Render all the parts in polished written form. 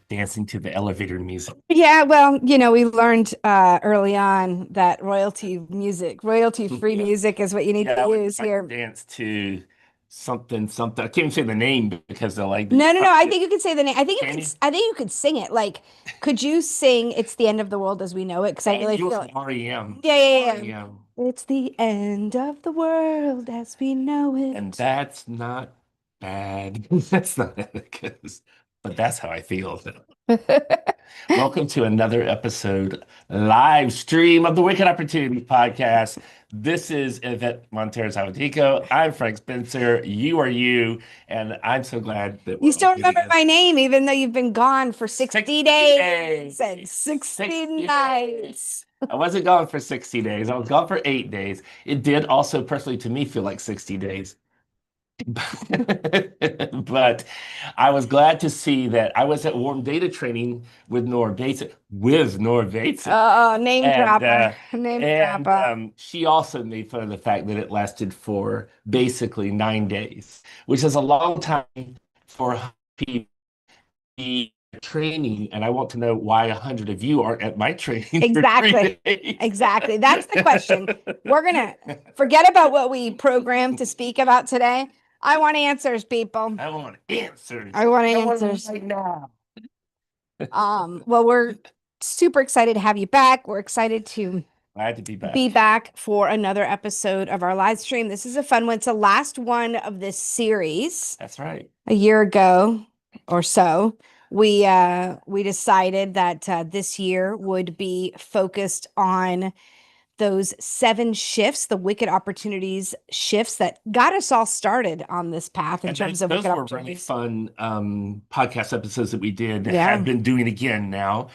dancing to the elevator music. Yeah, well, we learned early on that royalty-free Yeah, music is what you need yeah, to use I would here. dance to something, something. I can't even say the name because they're like, No, no, no. I think you could say the name. can you? I think you could sing it. Like, could you sing "It's the End of the World as We Know It"? Because I And really you feel it. REM, Yeah, yeah, yeah. REM, It's the end of the world as we know and it. that's not bad. That's not because, but that's how I feel. Welcome to another episode live stream of the Wicked Opportunity Podcast. This is Yvette Montero Salvatico. I'm Frank Spencer. You are you, and I'm so glad that You we're all still here remember together. my name, even though you've been gone for 60 60 days and days. 60 60 days. nights. I wasn't gone for 60 days. I was gone for 8 days. It did also personally to me feel like 60 days. But I was glad to see that I was at warm data training with Nora Bateson, Oh, name and dropper. Name dropper. she also made fun of the fact that it lasted for basically 9 days, which is a long time for PT training. And I want to know why 100 of you aren't at my training for three Exactly. days. Exactly. That's the question. We're gonna forget about what we programmed to speak about today. I want answers, people. I want answers. I want I want them answers. right now. Well, we're super excited to have you back. We're excited to Glad to be be back. back for another episode of our live stream. This is a fun one. It's the last one of this series. That's right. A year ago or so, we decided that this year would be focused on those 7 shifts, the wicked opportunities shifts that got us all started on this path in And terms of those wicked were really opportunities. fun podcast episodes that we did, have Yeah. been doing again now.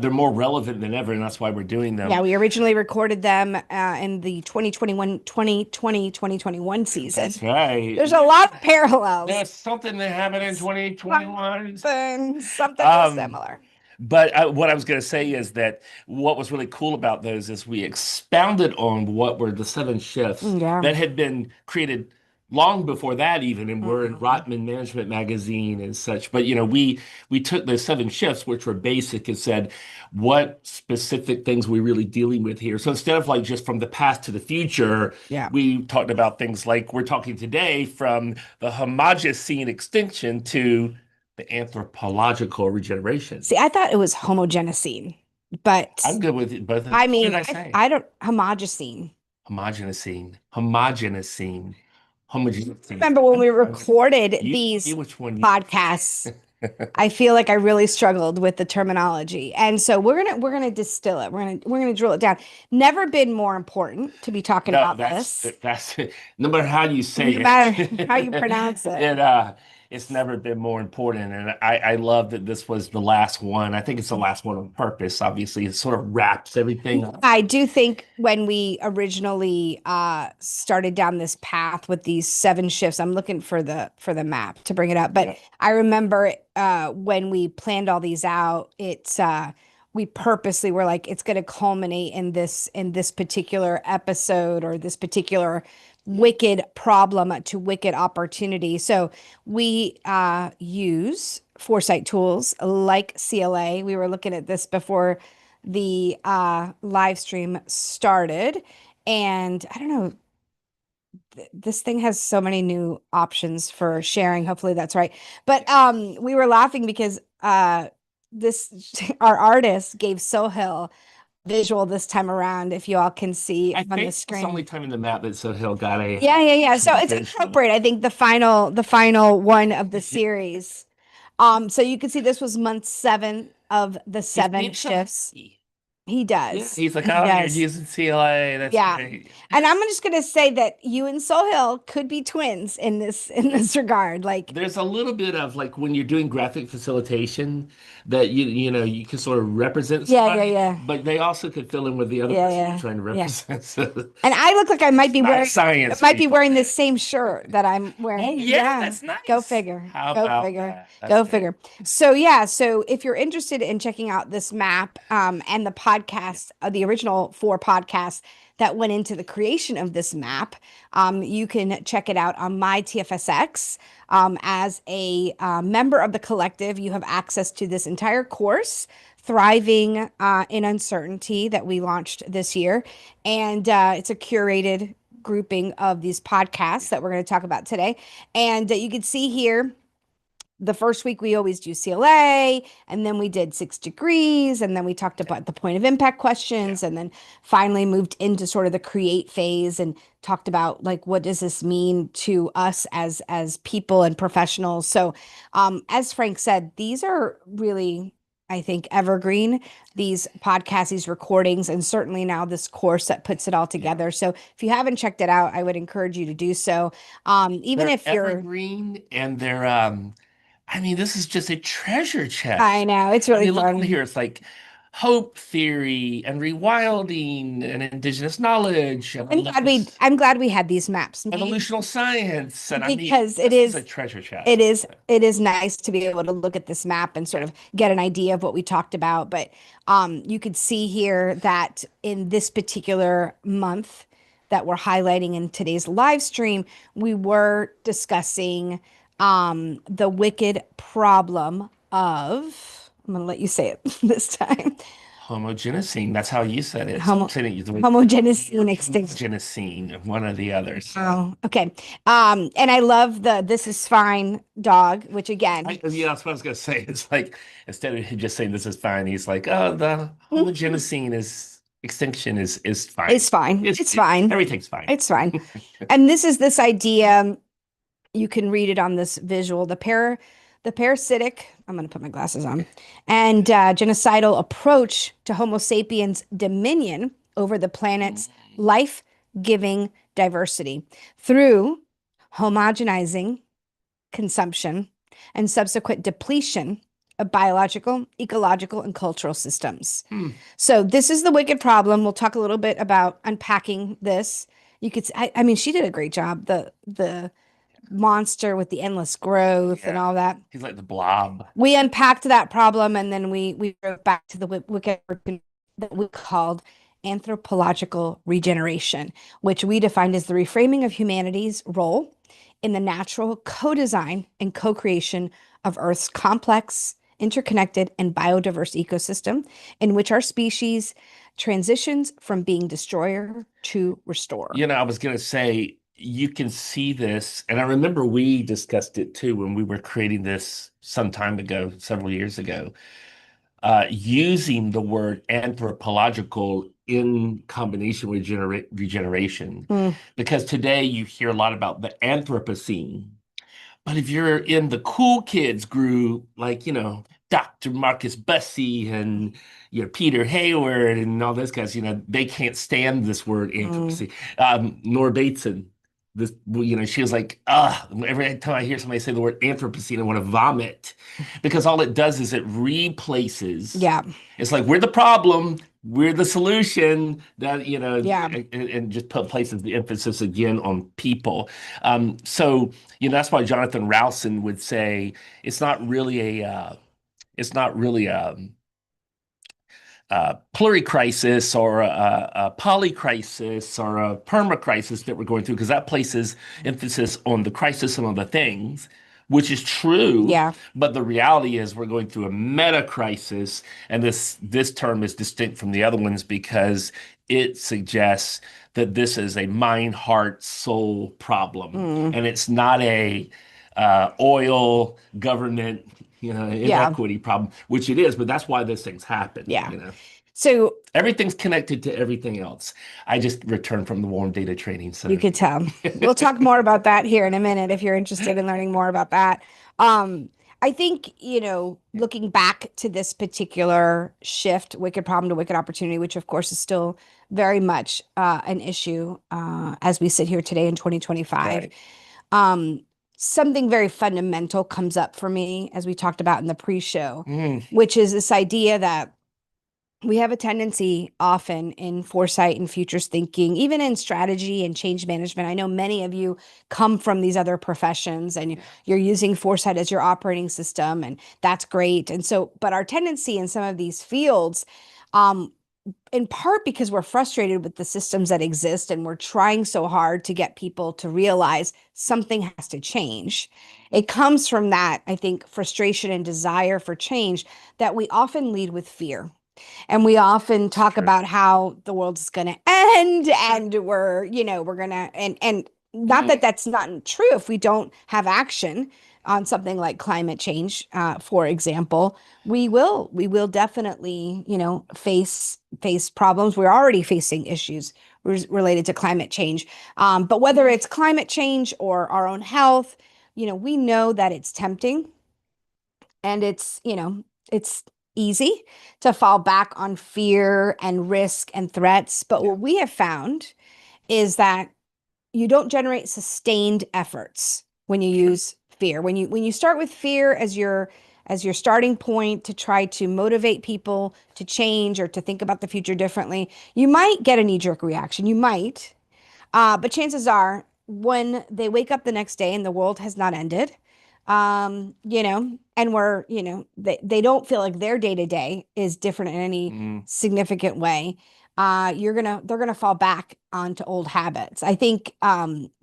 They're more relevant than ever, and that's why we're doing Yeah, them. we originally recorded them in the 2021 season. That's right. There's a lot of parallels. There's something that happened in 2021. Something Um, similar. but what I was going to say is that what was really cool about those is we expounded on what were the 7 shifts Yeah. that had been created long before that even, and were in Mhm. Rotman Management Magazine and such. But we took those 7 shifts, which were basic, and said what specific things we're really dealing with here. So instead of like just from the past to the future, Yeah. we talked about things like we're talking today from the Homogenocene extinction to the anthropological regeneration. See, I thought it was homogenocene, but I'm good with both. I What did mean, I I, say? I don't homogenocene. Homogenocene, homogenocene, homogenocene. Remember when we recorded You see these which one podcasts, I feel like I really struggled with the terminology. And so we're gonna distill it. We're gonna drill it down. Never been more important to be talking No, about this, that's no matter how you say no matter how you it, pronounce it. it's never been more important. And I love that this was the last one. I think it's the last one on purpose. Obviously, it sort of wraps everything up. I do think when we originally started down this path with these 7 shifts, I'm looking for the map to bring it up. But Yeah. I remember when we planned all these out, it's we purposely were like, it's going to culminate in this particular episode or this particular wicked problem to wicked opportunity. So we use foresight tools like CLA. We were looking at this before the live stream started. And I don't know, this thing has so many new options for sharing. Hopefully that's right. But we were laughing because this our artist gave Sohail visual this time around, if you all can see I on the think it's the screen. only time in the map that Sohail got a Yeah, yeah, yeah. So it's visual. appropriate. I think the final one of the series. So you can see this was month 7 of the He 7 seems so shifts. happy. He Yeah, does. he's like, He oh, you're does. using CLA. That's Yeah. great. And I'm just gonna say that you and Sohail could be twins in this regard. Like, There's a little bit of like when you're doing graphic facilitation that you can sort of represent yeah, yeah, somebody, yeah. but they also could fill in with the other Yeah, person you're yeah, trying to yeah. represent. So And I look like I might it's be not wearing science, might be people. wearing the same shirt that I'm wearing. Oh yeah, Yeah. that's Go nice. figure. How Go about figure. that? That's Go great. figure. So yeah, so if you're interested in checking out this map and the podcasts, the original 4 podcasts that went into the creation of this map. You can check it out on my TFSX. As a member of the collective, you have access to this entire course, Thriving in Uncertainty, that we launched this year. And it's a curated grouping of these podcasts that we're going to talk about today. And you can see here, the first week we always do CLA, and then we did 6 degrees, and then we talked about the point of impact questions, and then finally moved into sort of the create phase and talked about like what does this mean to us as people and professionals. So as Frank said, these are really, I think, evergreen, these podcasts, these recordings, and certainly now this course that puts it all together. So if you haven't checked it out, I would encourage you to do so. Even They're if you're, evergreen and they're I mean, this is just a treasure I chest. know it's I really mean, look on fun. here. It's like hope theory and rewilding and indigenous knowledge and I'm glad we had these maps made evolutional science. And I mean, because this is a treasure it chest. is it is nice to be able to look at this map and sort of get an idea of what we talked about. But you could see here that in this particular month that we're highlighting in today's live stream, we were discussing the wicked problem of, I'm going to let you say it this time, Homogenocene. That's how you said it. Someone homo said it the way homogeneous extinction. Homogenocene, one or the others. Oh, okay. And I love the "this is fine" dog, which again, Yeah, that's what I was gonna say. It's like instead of him just saying this is fine, he's like, oh, the Homogenocene is extinction is fine. it's fine. It's fine. Everything's fine. It's fine. And this is this idea. You can read it on this visual. The parasitic. I'm going to put my glasses on, and genocidal approach to Homo sapiens' dominion over the planet's life-giving diversity through homogenizing consumption and subsequent depletion of biological, ecological, and cultural systems. So this is the wicked problem. We'll talk a little bit about unpacking this. You could, I mean, she did a great job. The monster with the endless growth and Yeah. all that. He's like the blob. We unpacked that problem, and then we wrote back to the wicked that we called anthropological regeneration, which we defined as the reframing of humanity's role in the natural co-design and co-creation of Earth's complex, interconnected, and biodiverse ecosystem, in which our species transitions from being destroyer to restorer. You know, I was gonna say you can see this, and I remember we discussed it too when we were creating this some time ago, several years ago, using the word anthropological in combination with regeneration. Because today you hear a lot about the Anthropocene. But if you're in the cool kids group, like, Dr. Marcus Bussey and Peter Hayward and all those guys, they can't stand this word Anthropocene. Nora Bateson, she was like, every time I hear somebody say the word Anthropocene, I want to vomit because all it does is it replaces. Yeah. It's like we're the problem, we're the solution that, Yeah. and just places the emphasis again on people. So, that's why Jonathan Rowson would say it's not really a pluricrisis or a polycrisis or a permacrisis that we're going through, because that places emphasis on the crisis and on the things, which is true. Yeah. But the reality is we're going through a meta crisis, and this term is distinct from the other ones because it suggests that this is a mind, heart, soul problem, and it's not a oil government inequity problem, which it is, but that's why those things happen. Yeah. So everything's connected to everything else. I just returned from the warm data training, so you could tell. We'll talk more about that here in a minute if you're interested in learning more about that. I think, looking back to this particular shift, wicked problem to wicked opportunity, which of course is still very much an issue as we sit here today in 2025. Right. Something very fundamental comes up for me, as we talked about in the pre-show, which is this idea that we have a tendency often in foresight and futures thinking, even in strategy and change management. I know many of you come from these other professions and you're using foresight as your operating system, and that's great. And so, but our tendency in some of these fields, in part because we're frustrated with the systems that exist and we're trying so hard to get people to realize something has to change. It comes from that, I think, frustration and desire for change that we often lead with fear. And we often It's talk true. about how the world is going to end and we're going to, and not that that's not true if we don't have action on something like climate change, for example, we will definitely, face problems. We're already facing issues related to climate change. But whether it's climate change or our own health, we know that it's tempting and it's easy to fall back on fear and risk and threats. But Yeah. what we have found is that you don't generate sustained efforts when you True. use fear. When you start with fear as your starting point to try to motivate people to change or to think about the future differently, you might get a knee-jerk reaction. You might, but chances are, when they wake up the next day and the world has not ended, and they don't feel like their day to day is different in any Mm, significant way, they're gonna fall back onto old habits. I think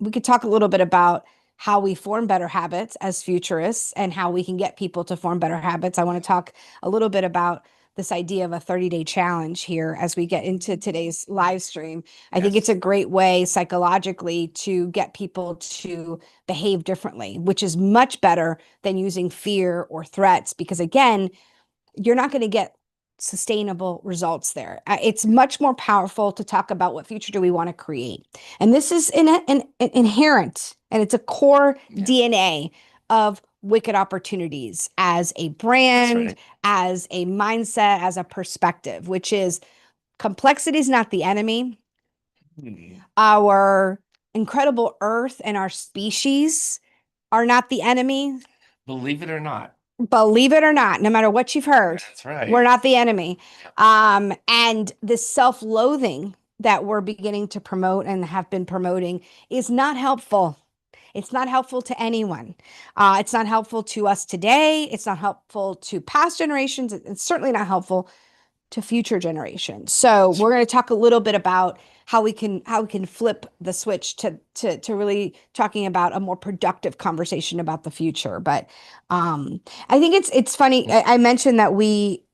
we could talk a little bit about how we form better habits as futurists and how we can get people to form better habits. I want to talk a little bit about this idea of a 30-day challenge here as we get into today's live stream. I think it's a yes. great way psychologically to get people to behave differently, which is much better than using fear or threats, because again, you're not going to get sustainable results there. It's much more powerful to talk about what future do we want to create. And this is an inherent and it's a core Yeah. DNA of Wicked Opportunities as a That's brand, right. as a mindset, as a perspective, which is complexity is not the enemy. Hmm. Our incredible earth and our species are not the enemy. Believe it or not. Believe it or not, no matter what you've heard, That's we're right. not the enemy. Yeah. And this self-loathing that we're beginning to promote and have been promoting is not helpful. It's not helpful to anyone. It's not helpful to us today. It's not helpful to past generations. It's certainly not helpful to future generations. So we're going to talk a little bit about how we can flip the switch to really talking about a more productive conversation about the future. But I think it's funny. I mentioned that we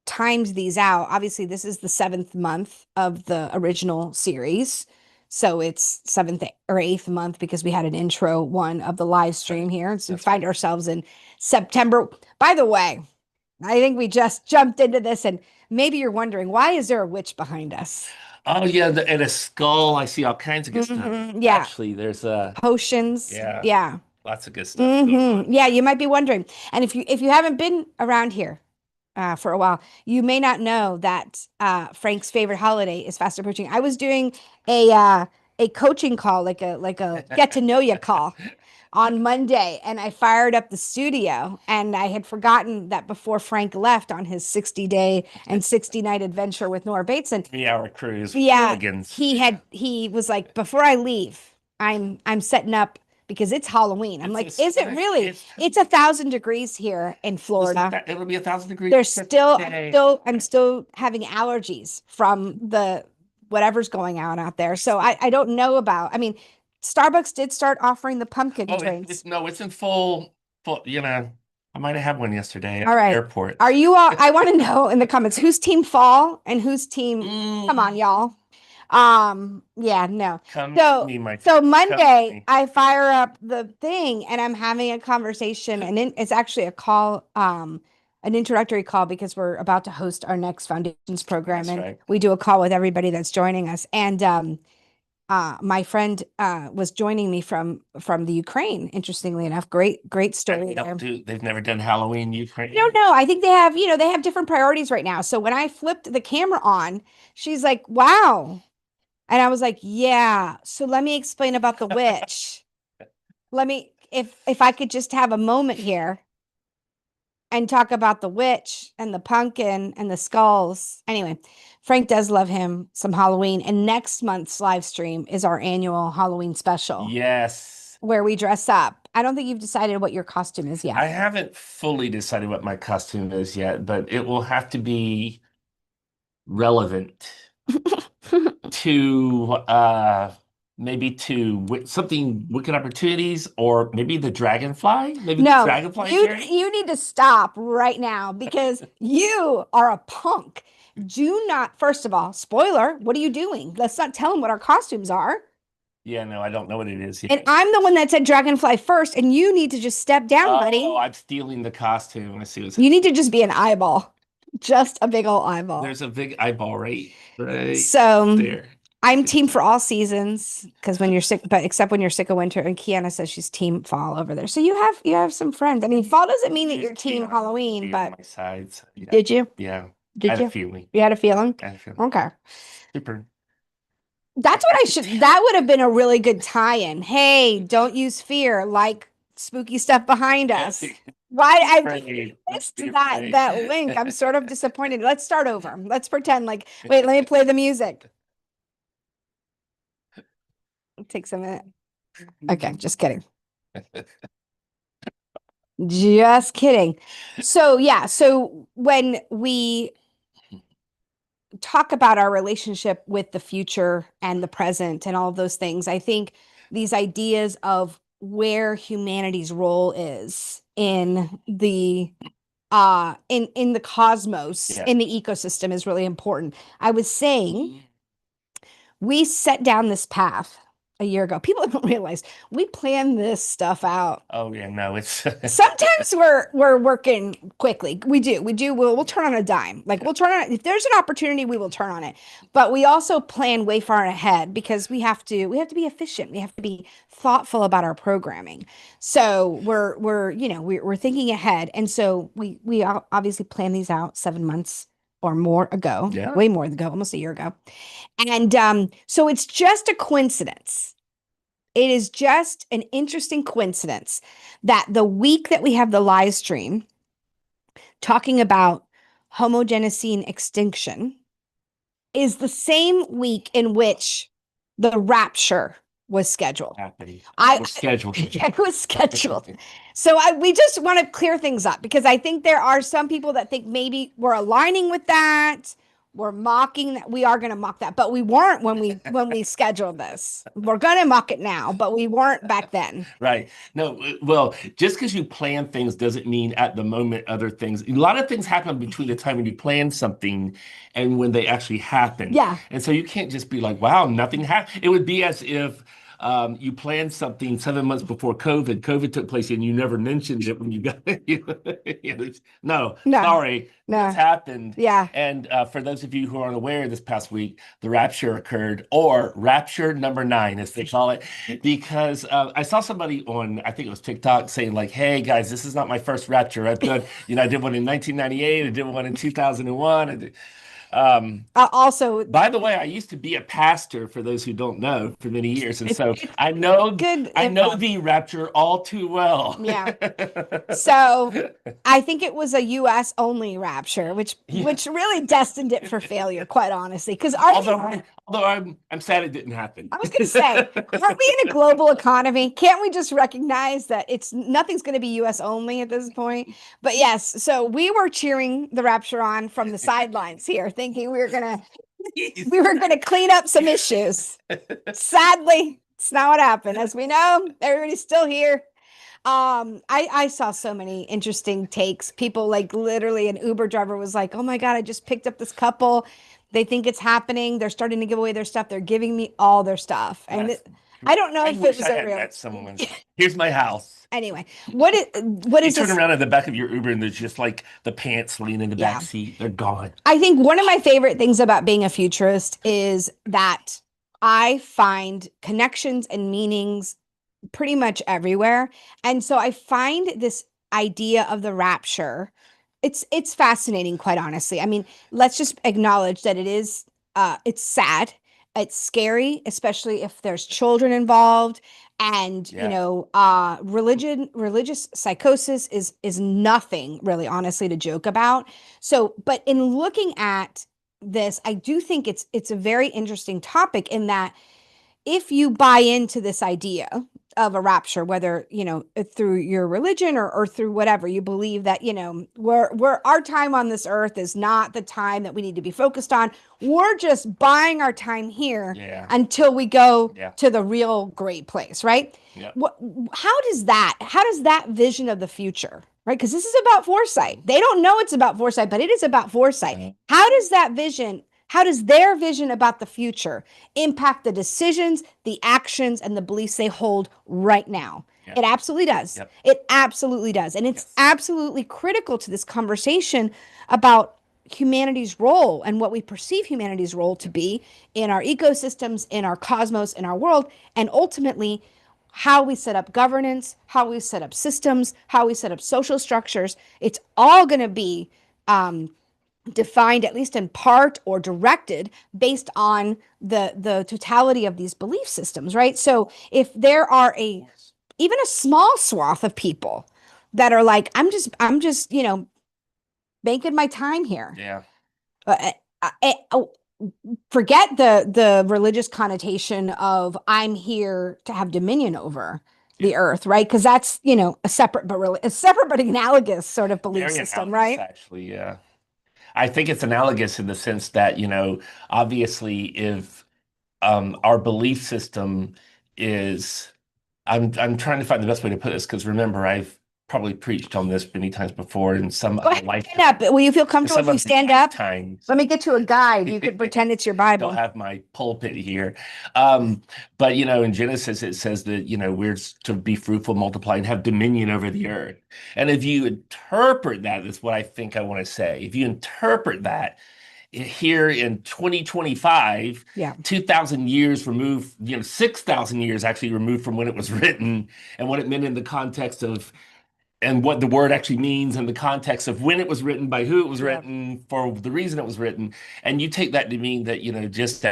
timed these out. Obviously, this is the seventh month of the original series. So it's seventh or eighth month because we had an intro one of the live That's right. stream here. So we That's find right. ourselves in September. By the way, I think we just jumped into this, and maybe you're wondering, why is there a witch behind us? Oh yeah, and a skull. I see all kinds of good stuff. Yeah, Actually, there's a potions. yeah, Yeah. lots of good stuff going on. Yeah, you might be wondering. And if you haven't been around here for a while, you may not know that Frank's favorite holiday is fast approaching. I was doing a uh, a coaching call, like a get to know you call on Monday, and I fired up the studio, and I had forgotten that before Frank left on his 60-day and 60-night adventure with Nora Bateson. 3 hour cruise, Yeah, Gilligan's. he was like, before I leave, I'm setting up because it's Halloween. I'm like, is it really? It's It's 1,000 degrees here in listen, Florida. it'll be 1,000 degrees There's still I'm today. still I'm still having allergies from the whatever's going on out there. So I don't know about. I mean, Starbucks did start offering the pumpkin Oh, it's drinks. no, it's in full. I might have had one yesterday at All the right. airport. Are you all, I want to know in the comments who's team fall and whose team, come on, Mm, y'all. Yeah, no. come to So me, my so friend. Come to Monday me. I fire up the thing and I'm having a conversation and it's actually a call, an introductory call because we're about to host our next foundations program That's and right. we do a call with everybody that's joining us. And my friend was joining me from the Ukraine, interestingly enough. Great story there. They've never done Halloween I don't Ukraine. know. I think they have different priorities right now. So when I flipped the camera on, she's like, "Wow." And I was like, "Yeah." So let me explain about the witch. Let me if I could just have a moment here and talk about the witch and the pumpkin and the skulls. Anyway, Frank does love him some Halloween, and next month's live stream is our annual Halloween special Yes. where we dress up. I don't think you've decided what your costume is I yet. haven't fully decided what my costume is yet, but it will have to be relevant to maybe to something wicked opportunities or maybe the dragonfly, maybe the No, dragonfly you theory. you need to stop right now because you are a punk. Do not, first of all, spoiler, what are you doing? Let's not tell them what our costumes are. Yeah, no, I don't know what it is And yet. I'm the one that said dragonfly first, and you need to just step down, Oh, buddy. I'm stealing the costume. I see what's You need to just be an eyeball, just a big old eyeball. there's a big eyeball right So there. I'm See team it? for all seasons because when you're sick, but except when you're sick of winter, and Kiana says she's team fall over there. So you have some friends. I mean, fall doesn't mean that you're team Halloween, Be on but my sides. Yeah. did you? Yeah. I Did had a you? feeling. You had a feeling? I had a feeling. Okay. Super. That's what I should, that would have been a really good tie-in. Hey, don't use fear, like spooky stuff behind us. Why I Afraid. missed Be afraid. that link. I'm sort of disappointed. Let's start over. Let's pretend like, wait, let me play the music. It takes a minute. Okay, just kidding. Just kidding. So yeah, so when we talk about our relationship with the future and the present and all of those things, I think these ideas of where humanity's role is in the cosmos, Yeah. in the ecosystem is really important. I was saying we set down this path a year ago. People don't realize we planned this stuff out. Oh yeah, no, it's Sometimes we're working quickly. We do. We'll turn on a dime. Like we'll turn on if there's an opportunity, we will turn on it. But we also plan way far ahead because we have to be efficient. We have to be thoughtful about our programming. So we're thinking ahead, and so we obviously plan these out 7 months or more ago, yeah. way more ago, almost a year ago. And so it's just a coincidence. It is just an interesting coincidence that the week that we have the live stream talking about Homogenocene extinction is the same week in which the rapture was scheduled. Happened. I Or scheduled. it was scheduled. So we just want to clear things up because I think there are some people that think maybe we're aligning with that. We're mocking that. We are going to mock that, but we weren't when we scheduled this. We're going to mock it now, but we weren't back then. Right. No, well, just because you plan things doesn't mean at the moment other things. A lot of things happen between the time when you plan something and when they actually happen. Yeah. And so you can't just be like, wow, nothing happened. It would be as if you planned something 7 months before COVID. COVID took place and you never mentioned it when you got it. No, No. sorry, this No. happened. Yeah. And for those of you who aren't aware, this past week, the rapture occurred, or rapture number nine, as they call it, because I saw somebody on, I think it was TikTok, saying like, "Hey guys, this is not my first rapture. I've done, I did one in 1998, I did one in 2001." Also, By the way, I used to be a pastor, for those who don't know, for many years, and so it's good I know info. the rapture all too well. Yeah. So I think it was a US only rapture, which Yeah. which really destined it for failure, quite honestly. Because I'm sad it didn't happen. I was gonna say, aren't we in a global economy? Can't we just recognize that it's nothing's gonna be US only at this point? But yes, so we were cheering the rapture on from the sidelines here, thinking we were gonna clean up some issues. Sadly, it's not what happened. As we know, everybody's still here. I saw so many interesting takes. People like literally an Uber driver was like, "Oh my God, I just picked up this couple. They think it's happening. They're starting to give away their stuff. They're giving me all their stuff." And That's, I don't know I if it wish was I a had real. met someone. Here's my house. Anyway, what You is turn this? around in the back of your Uber and there's just like the pants laying in the back Yeah. seat. They're gone. I think one of my favorite things about being a futurist is that I find connections and meanings pretty much everywhere. And so I find this idea of the rapture, it's fascinating, quite honestly. I mean, let's just acknowledge that it's sad, it's scary, especially if there's children involved. And Yeah. religious psychosis is nothing really, honestly, to joke about. So, but in looking at this, I do think it's a very interesting topic in that if you buy into this idea of a rapture, whether, through your religion or through whatever you believe that, we're our time on this earth is not the time that we need to be focused on. We're just buying our time here Yeah. until we go Yeah. to the real great place, right? Yeah. What, how does that vision of the future, right? Because this is about foresight. They don't know it's about foresight, but it is about foresight. Uh, How does their vision about the future impact the decisions, the actions, and the beliefs they hold right now? yeah. It absolutely does. Yep. It absolutely does. And it's Yes. absolutely critical to this conversation about humanity's role and what we perceive humanity's role to Yep. be in our ecosystems, in our cosmos, in our world, and ultimately how we set up governance, how we set up systems, how we set up social structures. It's all going to be defined, at least in part, or directed based on the totality of these belief systems, right? So if there are even a small swath of people that are like, I'm just making my time here. Yeah. Uh, oh, forget the religious connotation of I'm here to have dominion over Yeah. the earth, right? Because that's, a separate but analogous sort of belief Very system, analogous, right? actually. Yeah. I think it's analogous in the sense that, obviously, if our belief system is, I'm trying to find the best way to put this because remember, I've probably preached on this many times before in some Go other ahead, life, stand up. Will you feel in comfortable some if you other stand up? lifetimes. Let me get you a guide. You could pretend it's your Don't Bible. have my pulpit here. But in Genesis it says that we're to be fruitful, multiply, and have dominion over the earth. And if you interpret that, that's what I think I want to say. If you interpret that here in 2025, Yeah. 2,000 years removed, 6,000 years actually removed from when it was written, and what it meant in the context of, and what the word actually means in the context of when it was written, by who it was Yeah. written, for the reason it was written. And you take that to mean that, just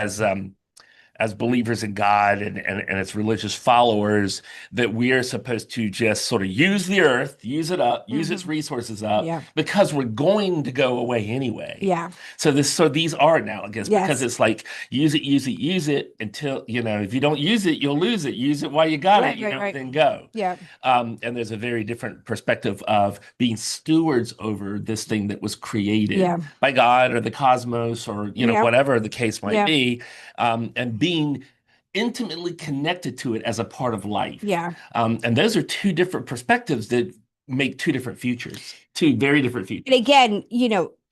as believers in God and its religious followers, that we are supposed to just sort of use the earth, use it up, use its Hmm. resources up, Yeah. because we're going to go away anyway. Yeah. So these are analogous because Yes. it's like use it until, if you don't use it, you'll lose it. Use it while you got it, Right, right, right. then go. Yeah. And there's a very different perspective of being stewards over this thing that was created Yeah. by God or the cosmos, or Yeah. whatever the case might Yeah. be, and being intimately connected to it as a part of life. Yeah. And those are two different perspectives that make two different futures, two very different And futures. again,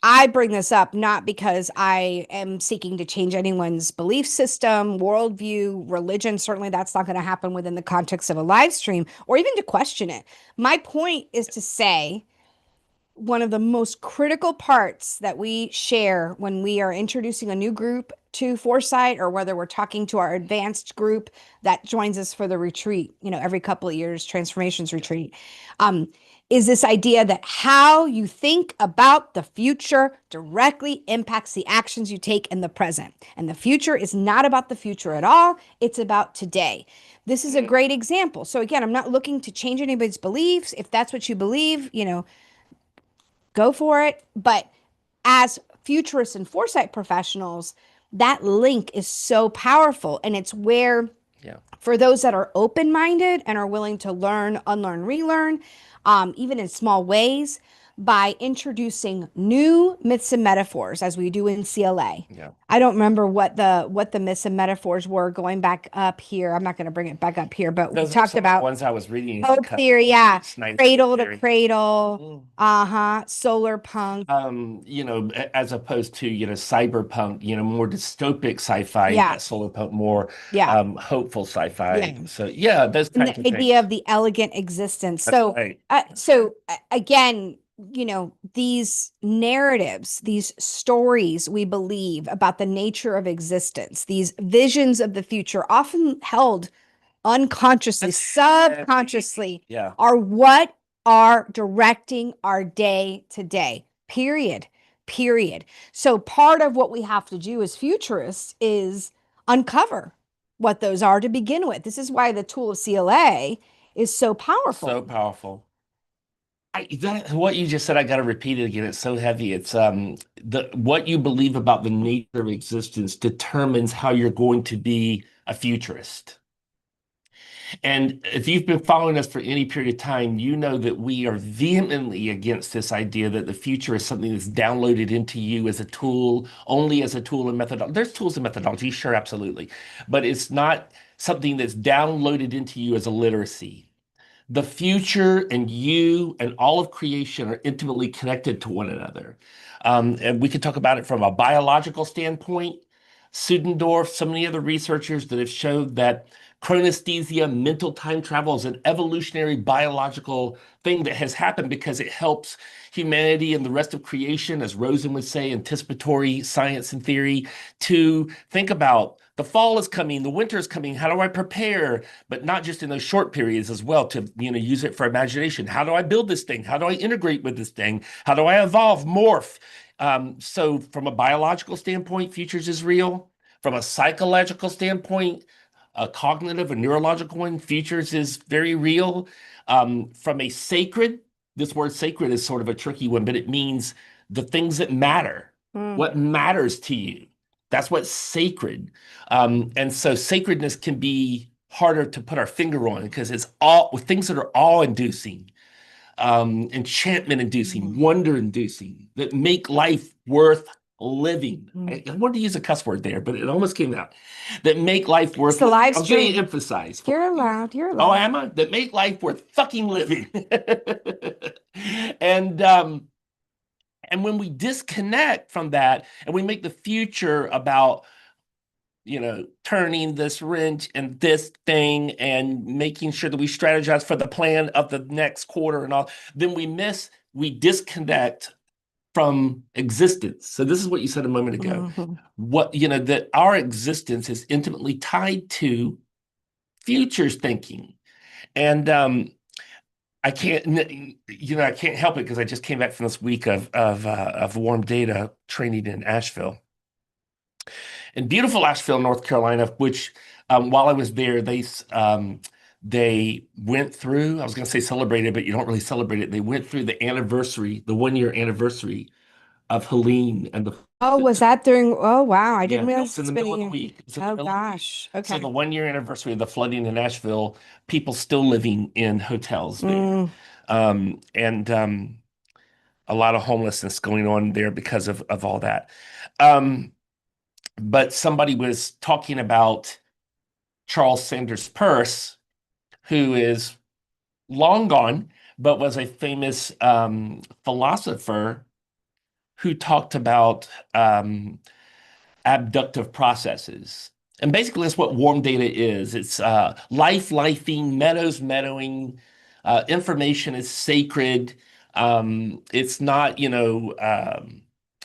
I bring this up not because I am seeking to change anyone's belief system, worldview, religion. Certainly, that's not going to happen within the context of a live stream or even to question it. My point is to say one of the most critical parts that we share when we are introducing a new group to Foresight, or whether we're talking to our advanced group that joins us for the retreat, every couple of years, transformations retreat, um, is this idea that how you think about the future directly impacts the actions you take in the present. And the future is not about the future at all, it's about today. This is a great example. So, again, I'm not looking to change anybody's beliefs. If that's what you believe, go for it. But as futurists and foresight professionals, that link is so powerful. And it's where, Yeah. for those that are open minded and are willing to learn, unlearn, relearn, even in small ways, by introducing new myths and metaphors as we do in CLA. Yeah. I don't remember what the myths and metaphors were going back up here. I'm not going to bring it back up here, but we Those are talked some of the about ones I was reading. hope theory, yeah, Snyder's cradle to theory. cradle, Mm. solar punk, As opposed to, cyberpunk, more dystopic sci-fi, yeah, solar punk, more yeah, hopeful sci-fi. yeah. So yeah, those And kinds the of idea things. of the elegant existence. That's So, right. again, these narratives, these stories we believe about the nature of existence, these visions of the future, often held unconsciously, That's heavy. subconsciously, Yeah. are what are directing our day to day. Period. Period. So part of what we have to do as futurists is uncover what those are to begin with. This is why the tool of CLA is so powerful. So powerful. What you just said, I got to repeat it again. It's so heavy. It's the what you believe about the nature of existence determines how you're going to be a futurist. And if you've been following us for any period of time, you know that we are vehemently against this idea that the future is something that's downloaded into you as a tool, only as a tool and methodology. There's tools and methodology, sure, absolutely. But it's not something that's downloaded into you as a literacy. The future and you and all of creation are intimately connected to one another. And we could talk about it from a biological standpoint. Sudendorf, so many other researchers that have showed that chronesthesia, mental time travel, is an evolutionary biological thing that has happened because it helps humanity and the rest of creation, as Rosen would say, anticipatory science and theory, to think about the fall is coming, the winter is coming. How do I prepare? But not just in those short periods as well, to use it for imagination. How do I build this thing? How do I integrate with this thing? How do I evolve, morph? So from a biological standpoint, futures is real. From a psychological standpoint, a cognitive and neurological one, futures is very real. From a sacred, this word sacred is sort of a tricky one, but it means the things that matter, what matters to you. That's what's sacred. And so sacredness can be harder to put our finger on because it's all things that are awe-inducing, enchantment-inducing, wonder-inducing, that make life worth living. I wanted to use a cuss word there, but it almost came out. That make life worth It's the live I'm getting stream. emphasized. You're allowed. You're Oh, allowed. am I? That make life worth fucking living. And when we disconnect from that and we make the future about turning this wrench and this thing and making sure that we strategize for the plan of the next quarter and all, then we disconnect from existence. So this is what you said a moment ago. That our existence is intimately tied to futures thinking. And I can't help it because I just came back from this week of warm data training in Asheville. In beautiful Asheville, North Carolina, which while I was there, they went through, I was going to say celebrated, but you don't really celebrate it. They went through the 1-year anniversary of Helene and the Oh, was that during? Oh, wow. I didn't yeah, realize it's in it's the been a middle of the year. week. It's in the Oh, middle of the week. gosh. So Okay. the 1-year anniversary of the flooding in Asheville, people still living in hotels there. And a lot of homelessness going on there because of all that. But somebody was talking about Charles Sanders Peirce, who is long gone, but was a famous philosopher who talked about abductive processes. And basically, that's what warm data is. It's lifing, meadowing. Information is sacred. It's not,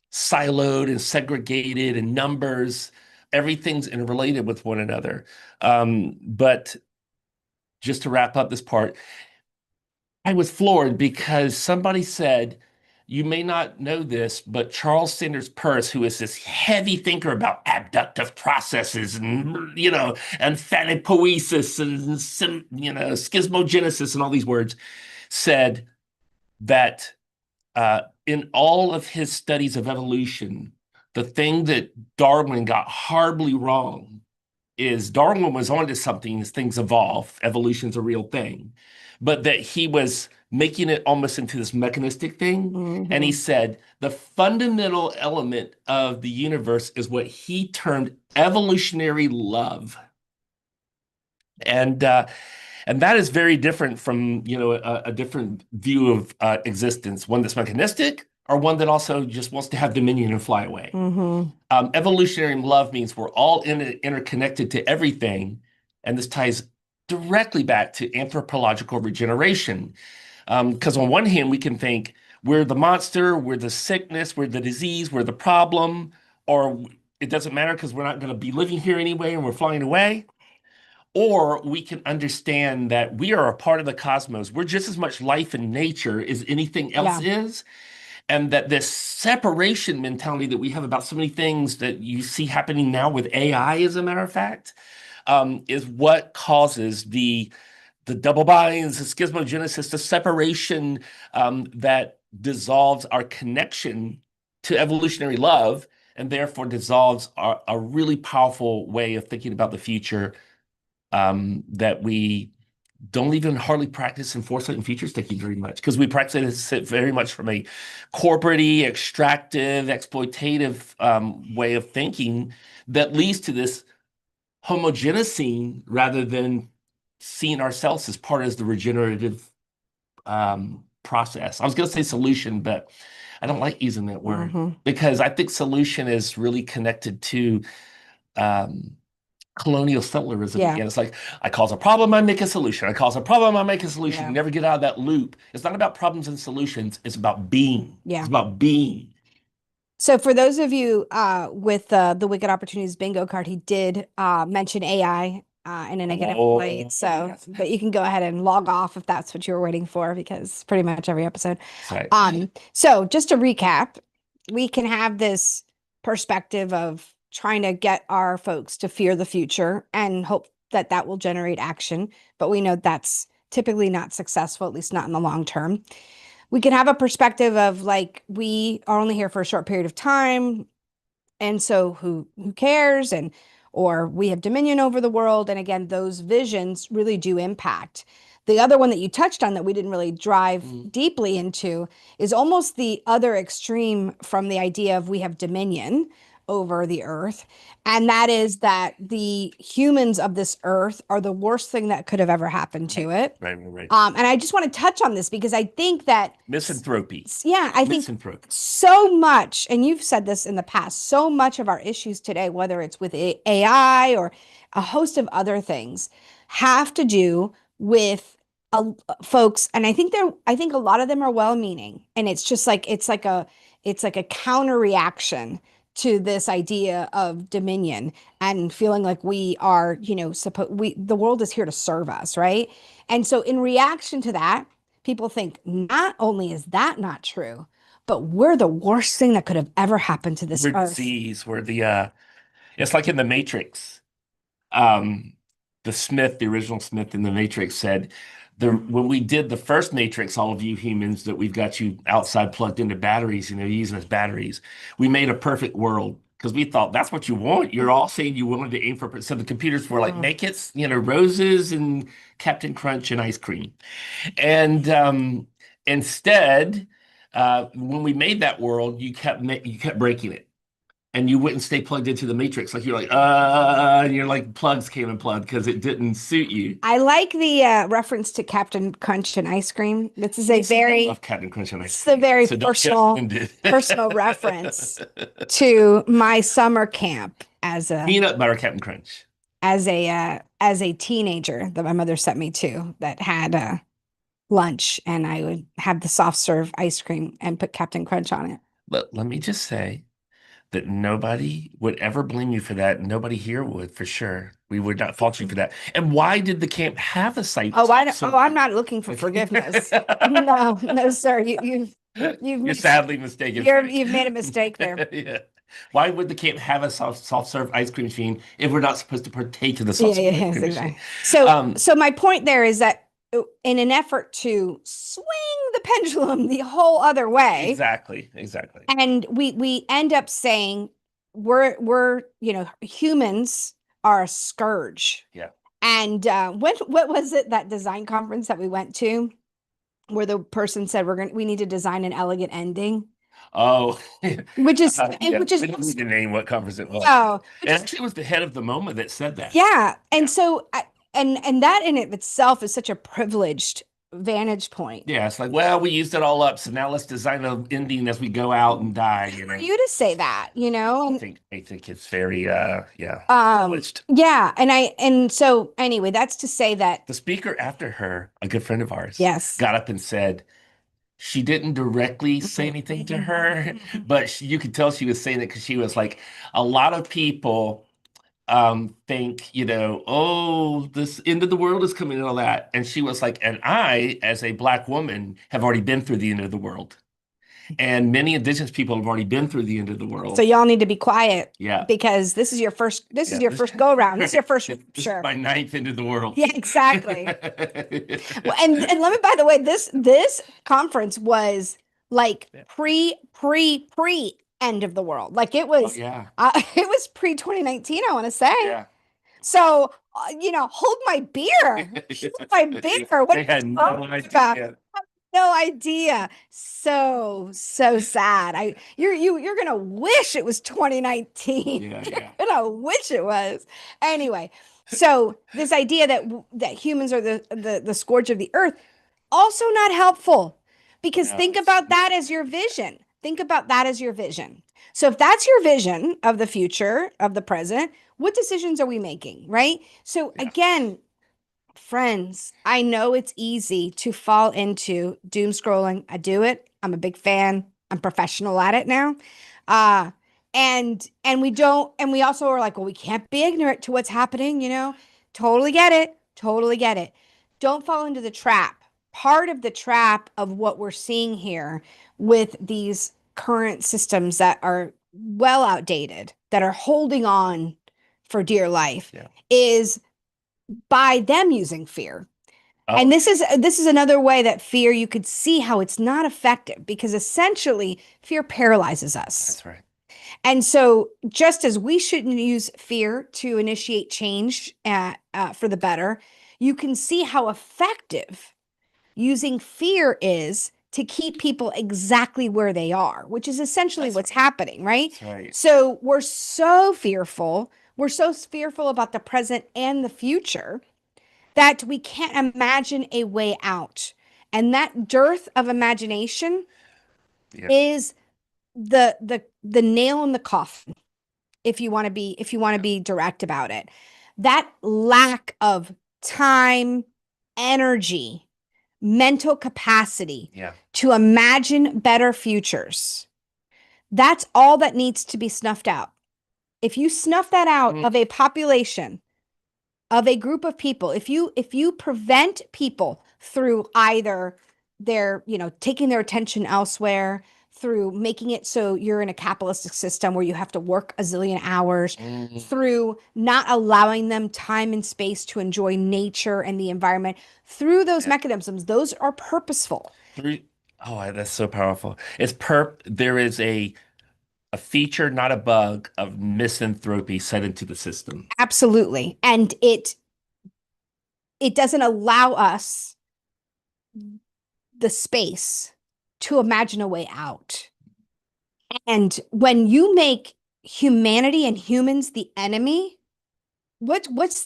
siloed and segregated and numbers. Everything's interrelated with one another. But just to wrap up this part, I was floored because somebody said, you may not know this, but Charles Sanders Peirce, who is this heavy thinker about abductive processes and, and phanopoiesis and, schismogenesis and all these words, said that in all of his studies of evolution, the thing that Darwin got horribly wrong is Darwin was onto something as things evolve. Evolution's a real thing, but that he was making it almost into this mechanistic thing. And he said the fundamental element of the universe is what he termed evolutionary love. And that is very different from a different view of existence, one that's mechanistic or one that also just wants to have dominion and fly away. Evolutionary love means we're all interconnected to everything, and this ties directly back to anthropological regeneration. Because on one hand, we can think we're the monster, we're the sickness, we're the disease, we're the problem, or it doesn't matter because we're not going to be living here anyway and we're flying away. Or we can understand that we are a part of the cosmos. We're just as much life in nature as anything else is. And that this separation mentality that we have about so many things that you see happening now with AI, as a matter of fact, is what causes the double binds, the schismogenesis, the separation that dissolves our connection to evolutionary love and therefore dissolves a really powerful way of thinking about the future that we don't even hardly practice enforcement and features taking very much because we practice it very much from a corporate extractive, exploitative way of thinking that leads to this homogenocene rather than seeing ourselves as part of the regenerative process. I was going to say solution, but I don't like using that word because I think solution is really connected to um, colonial settlerism again. It's like I cause a problem, I make a solution. I cause a problem, I make a solution. You never get out of that loop. It's not about problems and solutions. It's about being. It's about being. So for those of you with the Wicked Opportunities bingo card, he did mention AI in a negative light. So, but you can go ahead and log off if that's what you were waiting for, because pretty much every episode. Right. So just to recap, we can have this perspective of trying to get our folks to fear the future and hope that that will generate action. But we know that's typically not successful, at least not in the long term. We can have a perspective of like, we are only here for a short period of time, and so who cares? And or we have dominion over the world. And again, those visions really do impact. The other one that you touched on that we didn't really drive deeply into is almost the other extreme from the idea of we have dominion over the earth. And that is that the humans of this earth are the worst thing that could have ever happened to it. Right. And I just want to touch on this because I think that misanthropy. Yeah, I think so much, and you've said this in the past, so much of our issues today, whether it's with AI or a host of other things, have to do with folks, and I think a lot of them are well-meaning, and it's just like it's like a counter reaction to this idea of dominion and feeling like we are, the world is here to serve us, right? And so in reaction to that, people think not only is that not true, but we're the worst thing that could have ever happened to this earth. Disease, where it's like in the Matrix. The original Smith in the Matrix said, when we did the first Matrix, all of you humans that we've got you outside plugged into batteries, using as batteries, we made a perfect world because we thought that's what you want. You're all saying you wanted to aim for, so the computers were like, make it, roses and Captain Crunch and ice cream. And instead, when we made that world, you kept breaking it. And you wouldn't stay plugged into the matrix. Like you're like, and you're like plugs came unplugged because it didn't suit you. I like the reference to Captain Crunch and ice cream. This is a very Captain Crunch and ice cream. It's a very personal reference to my summer camp as a peanut butter Captain Crunch. As a teenager that my mother sent me to that had lunch, and I would have the soft serve ice cream and put Captain Crunch on it. But let me just say that nobody would ever blame you for that. Nobody here would, for sure. We would not fault you for that. And why did the camp have a site? I'm not looking for forgiveness. No, sir. You're sadly mistaken. You've made a mistake there. Yeah. Why would the camp have a soft serve ice cream machine if we're not supposed to partake in the soft serve ice cream machine? So my point there is that in an effort to swing the pendulum the whole other way. Exactly. And we end up saying we're humans are a scourge. Yeah. And what was it, that design conference that we went to where the person said we need to design an elegant ending? Oh, which is we don't need to name what conference it was. Oh, it actually was the head of the MoMA that said that. Yeah, and so and that in it itself is such a privileged vantage point. Yeah, it's like, well, we used it all up, so now let's design an ending as we go out and die. For you to say that, I think it's very privileged. Yeah, and so anyway, that's to say that the speaker after her, a good friend of ours, yes, got up and said. She didn't directly say anything to her, but you could tell she was saying it because she was like, a lot of people think, oh, this end of the world is coming and all that. And she was like, and I, as a Black woman, have already been through the end of the world. And many Indigenous people have already been through the end of the world. So y'all need to be quiet. Yeah. Because this is your first go around. This is your first this is my ninth end of the world. Yeah, exactly. Well, and let me, by the way, this conference was like pre end of the world. Like it was it was pre 2019, I want to say. Yeah. So, hold my beer. Hold my beer. What They are you had no talking about? idea. No idea. So sad. You're gonna wish it was 2019. Yeah, You're yeah, gonna wish it was. Anyway, so this idea that humans are the scourge of the earth, also not helpful, because no, think it's about that as your vision. Think about that as your vision. So if that's your vision of the future, of the present, what decisions are we making, right? So yeah, again, friends, I know it's easy to fall into doom scrolling. I do it. I'm a big fan. I'm professional at it now. Uh and we don't, and we also are like, well, we can't be ignorant to what's happening. Totally get it. Totally get it. Don't fall into the trap. Part of the trap of what we're seeing here with these current systems that are well outdated, that are holding on for dear life, yeah. is by them using fear. And Oh, this is another way that fear, you could see how it's not effective, because essentially fear paralyzes us. that's right. And so just as we shouldn't use fear to initiate change for the better, you can see how effective using fear is to keep people exactly where they are, which is essentially That's what's happening, right? that's right. So we're so fearful. We're so fearful about the present and the future that we can't imagine a way out. And that dearth of imagination Yeah, is the nail in the coffin, if you want to be direct about it. That lack of time, energy, mental capacity yeah. to imagine better futures. That's all that needs to be snuffed out. If you snuff that out Mm, of a population, of a group of people, if you prevent people through either their, taking their attention elsewhere, through making it so you're in a capitalistic system where you have to work a zillion hours, mm, through not allowing them time and space to enjoy nature and the environment, through those yeah. mechanisms, those are purposeful. Three. Oh, that's so powerful. It's perp. There is a feature, not a bug, of misanthropy set into the system. Absolutely. And it doesn't allow us the space to imagine a way out. And when you make humanity and humans the enemy, what's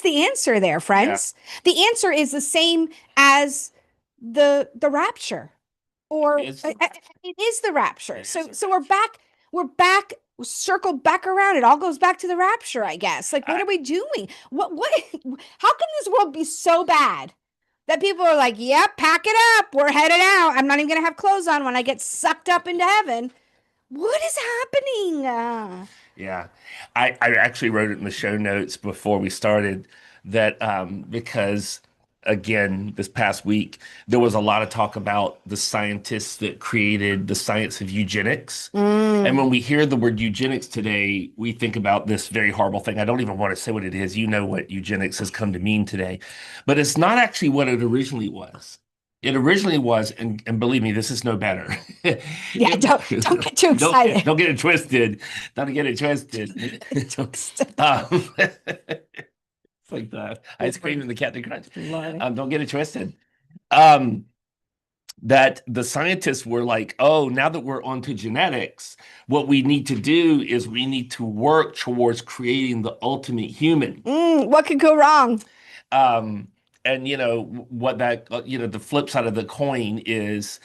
the answer there, Yeah, friends? The answer is the same as the rapture, or it's the it is the rapture. it is So the so we're back, circle back around. It all goes back to the rapture, I guess. Like, what I, are we doing? What how can this world be so bad that people are like, yep, pack it up, we're headed out. I'm not even gonna have clothes on when I get sucked up into heaven. What is happening? yeah. I actually wrote it in the show notes before we started that because again, this past week there was a lot of talk about the scientists that created the science of eugenics. And Mm, when we hear the word eugenics today, we think about this very horrible thing. I don't even want to say what it is. You know what eugenics has come to mean today, but it's not actually what it originally was. It originally was, and believe me, this is no better. yeah, don't get too excited. Don't get it twisted. Don't get it twisted. It's like the ice cream and the Captain Crunch. Lord. Don't get it twisted. Um, that the scientists were like, oh, now that we're onto genetics, what we need to do is we need to work towards creating the ultimate human. What could go wrong? Um, and what that, the flip side of the coin is,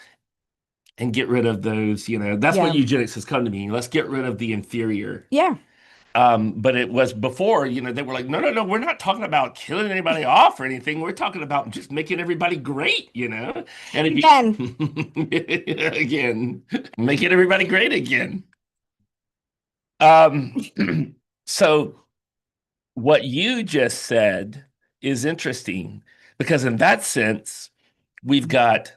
and get rid of those, that's what Yeah. eugenics has come to mean. Let's get rid of the inferior. Yeah. But it was before, they were like, no, no, no, we're not talking about killing anybody off or anything. We're talking about just making everybody great. And if Again, you, again, making everybody great again. Um, so what you just said is interesting because in that sense, we've got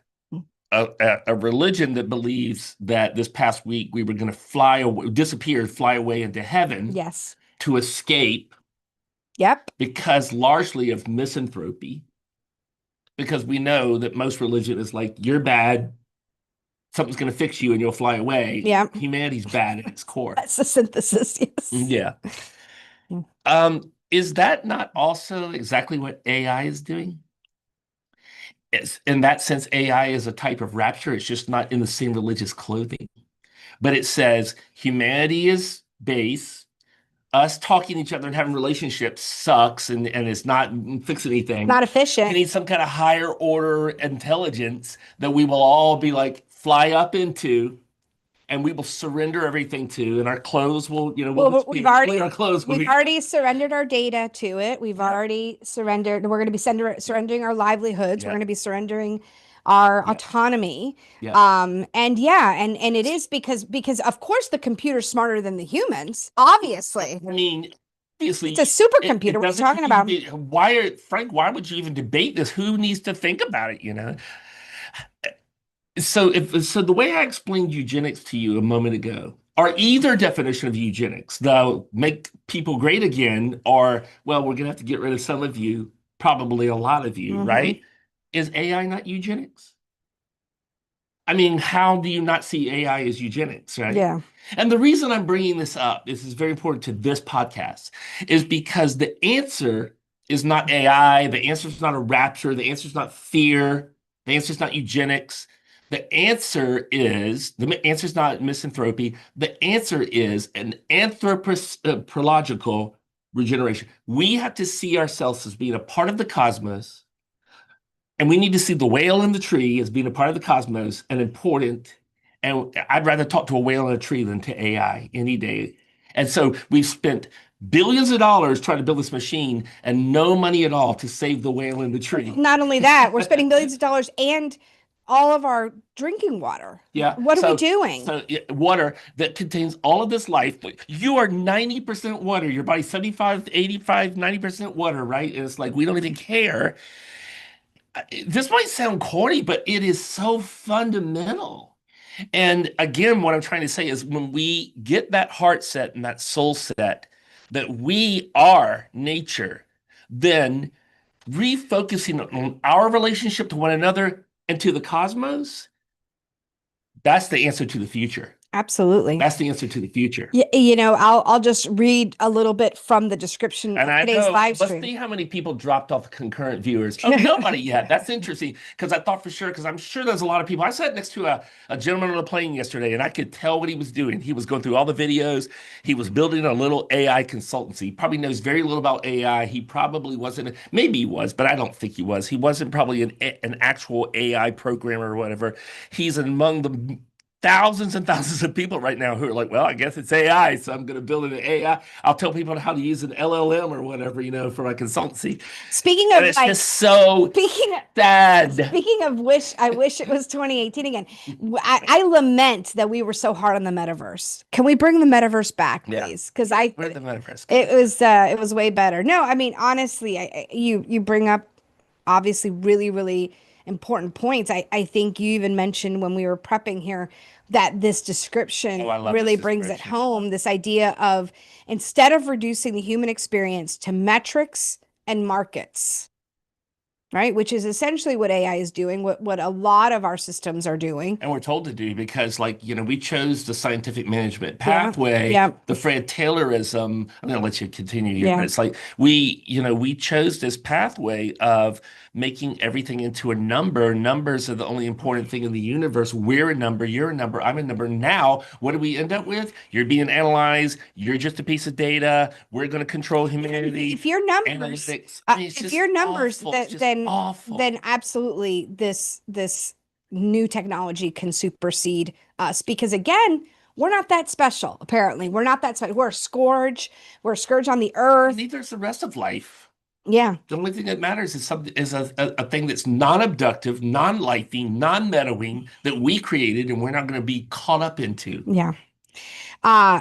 a religion that believes that this past week we were going to fly away, disappear, fly away into heaven yes. to escape Yep. because largely of misanthropy, because we know that most religion is like, you're bad, something's going to fix you and you'll fly away. Yep. Humanity's bad at its core. That's the synthesis. Yes. Yeah. Mm. Is that not also exactly what AI is doing? In that sense, AI is a type of rapture. It's just not in the same religious clothing. But it says humanity is base. Us talking to each other and having relationships sucks and it's not fixing anything. Not We efficient. need some kind of higher order intelligence that we will all be like fly up into and we will surrender everything to, and our clothes will, we'll Well, just be eventually our clothes will we've be, already surrendered our data to it. We've yeah, already surrendered. We're going to be surrendering our livelihoods. We're yeah, going to be surrendering our yeah, autonomy. yeah. And yeah, and it is because of course the computer's smarter than the humans. Obviously, I mean, it's a obviously, supercomputer. it What are you doesn't talking need to about? be. Why would you even debate this? Who needs to think about it? So the way I explained eugenics to you a moment ago, or either definition of eugenics, they'll make people great again, or well, we're gonna have to get rid of some of you, probably a lot of you, Hmm. right? Is AI not eugenics? I mean, how do you not see AI as eugenics, right? Yeah. And the reason I'm bringing this is very important to this podcast, is because the answer is not AI. The answer is not a rapture. The answer is not fear. The answer is not eugenics. The answer is not misanthropy. The answer is an anthropological regeneration. We have to see ourselves as being a part of the cosmos, and we need to see the whale in the tree as being a part of the cosmos and important. And I'd rather talk to a whale in a tree than to AI any day. And so we've spent billions of dollars trying to build this machine and no money at all to save the whale in the tree. Not only that, we're spending billions of dollars and all of our drinking water. Yeah. What are we So, doing? so yeah, water that contains all of this life. You are 90% water. Your body's 75, 85, 90% water, right? And it's like we don't even care. This might sound corny, but it is so fundamental. And again, what I'm trying to say is when we get that heart set and that soul set that we are nature, then refocusing on our relationship to one another and to the cosmos, that's the answer to the future. Absolutely. That's the answer to the future. I'll just read a little bit from the description And of I today's know, live let's stream. see how many people dropped off concurrent viewers. Oh, nobody yet. That's interesting because I thought for sure, because I'm sure there's a lot of people. I sat next to a gentleman on a plane yesterday and I could tell what he was doing. He was going through all the videos. He was building a little AI consultancy. He probably knows very little about AI. He probably wasn't, maybe he was, but I don't think he was. He wasn't probably an actual AI programmer or whatever. He's among the thousands and thousands of people right now who are like, well, I guess it's AI, so I'm going to build an AI. I'll tell people how to use an LLM or whatever, for my consultancy. Speaking And of it's like, just so speaking sad. speaking of I wish it was 2018 again. I lament that we were so hard on the metaverse. Can we bring the metaverse back, Yeah. please? Because Where the metaverse go? it was way better. No, I mean honestly, you bring up obviously really, really important points. I think you even mentioned when we were prepping here that this Oh, description I love this really brings it description. home. This idea of instead of reducing the human experience to metrics and markets, right? Which is essentially what AI is doing, what a lot of our systems are doing. And we're told to do because, like, we chose the scientific management Yeah. pathway, Yeah. the Fred Taylorism. I'm going to let you continue here, but Yeah. it's like we chose this pathway of making everything into a number. Numbers are the only important thing in the universe. We're a number, you're a number, I'm a number. Now, what do we end up with? You're being analyzed, you're just a piece of data. We're going to control humanity. If your numbers, Analytics. I mean, it's if just your numbers, awful. It's just awful. then absolutely this new technology can supersede us because again, we're not that special. Apparently, we're not that special. We're a scourge. We're a scourge on the earth. Neither is the rest of life. Yeah. The only thing that matters is something is a thing that's non-abductive, non-lifing, non-meddling that we created and we're not going to be caught up into. Yeah.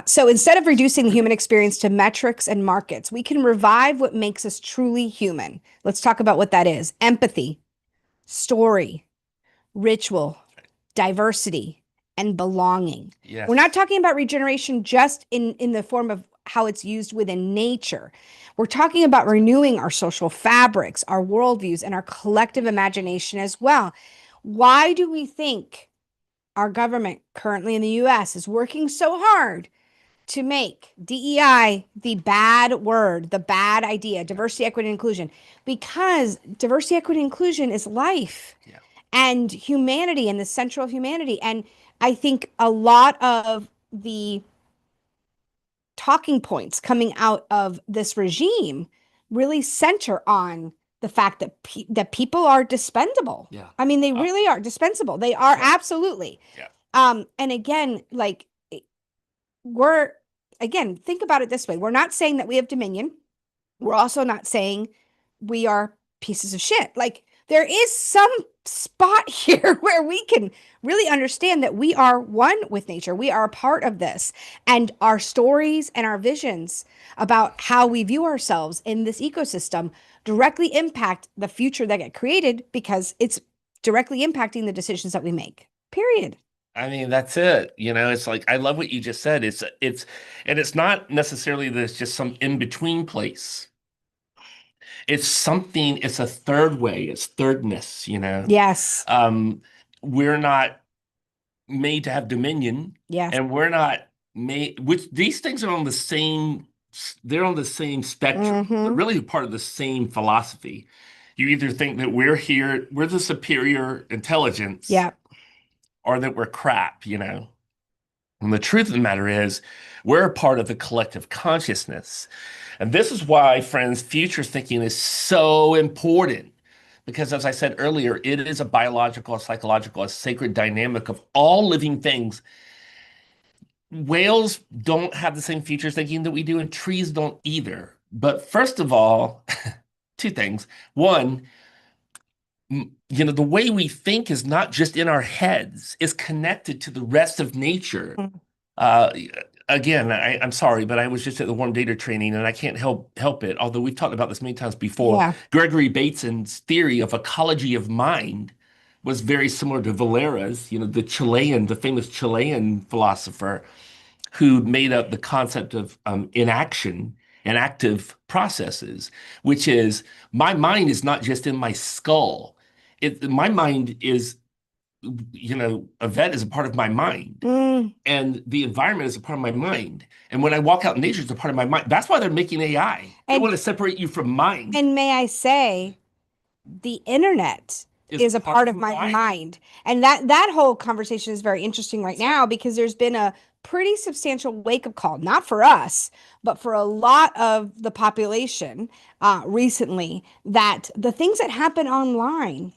So instead of reducing the human experience to metrics and markets, we can revive what makes us truly human. Let's talk about what that is: empathy, story, ritual, diversity, and belonging. We're not Yes. talking about regeneration just in the form of how it's used within nature. We're talking about renewing our social fabrics, our worldviews, and our collective imagination as well. Why do we think our government currently in the US is working so hard to make DEI the bad word, the bad idea, diversity, equity, and inclusion, because diversity, equity, and inclusion is life Yeah. and humanity and the central of humanity. And I think a lot of the talking points coming out of this regime really center on the fact that that people are dispensable. Yeah. I mean, they really are dispensable. They are Right. absolutely. Yeah. And again, like we're again, think about it this way. We're not saying that we have dominion. We're also not saying we are pieces of shit. Like there is some spot here where we can really understand that we are one with nature. We are a part of this. And our stories and our visions about how we view ourselves in this ecosystem directly impact the future that get created because it's directly impacting the decisions that we make. Period. I mean, that's it. It's like I love what you just said. And it's not necessarily that it's just some in-between place. It's something, it's a third way, it's thirdness. Yes. We're not made to have dominion, Yes. and we're not made, which these things are on the same, they're on the same spectrum. They're Mm-hmm. really part of the same philosophy. You either think that we're here, we're the superior intelligence, Yeah. or that we're crap. And the truth of the matter is, we're a part of the collective consciousness. And this is why, friends, future thinking is so important. Because as I said earlier, it is a biological, a psychological, a sacred dynamic of all living things. Whales don't have the same future thinking that we do, and trees don't either. But first of all, two things. One, the way we think is not just in our heads, it's connected to the rest of nature. Uh, Again, I'm sorry, but I was just at the warm data training and I can't help it. Although we've talked about this many times before, Yeah. Gregory Bateson's theory of ecology of mind was very similar to Valera's, the famous Chilean philosopher who made up the concept of inaction and active processes, which is my mind is not just in my skull. My mind is, Yvette is a part of my mind. Mm. And the environment is a part of my mind. And when I walk out in nature, it's a part of my mind. That's why they're making AI. They want And to separate you from mind. and may I say, the internet Is is a part part of of my mind. mind. And that whole conversation is very interesting right now because there's been a pretty substantial wake-up call, not for us, but for a lot of the population recently, that the things that happen online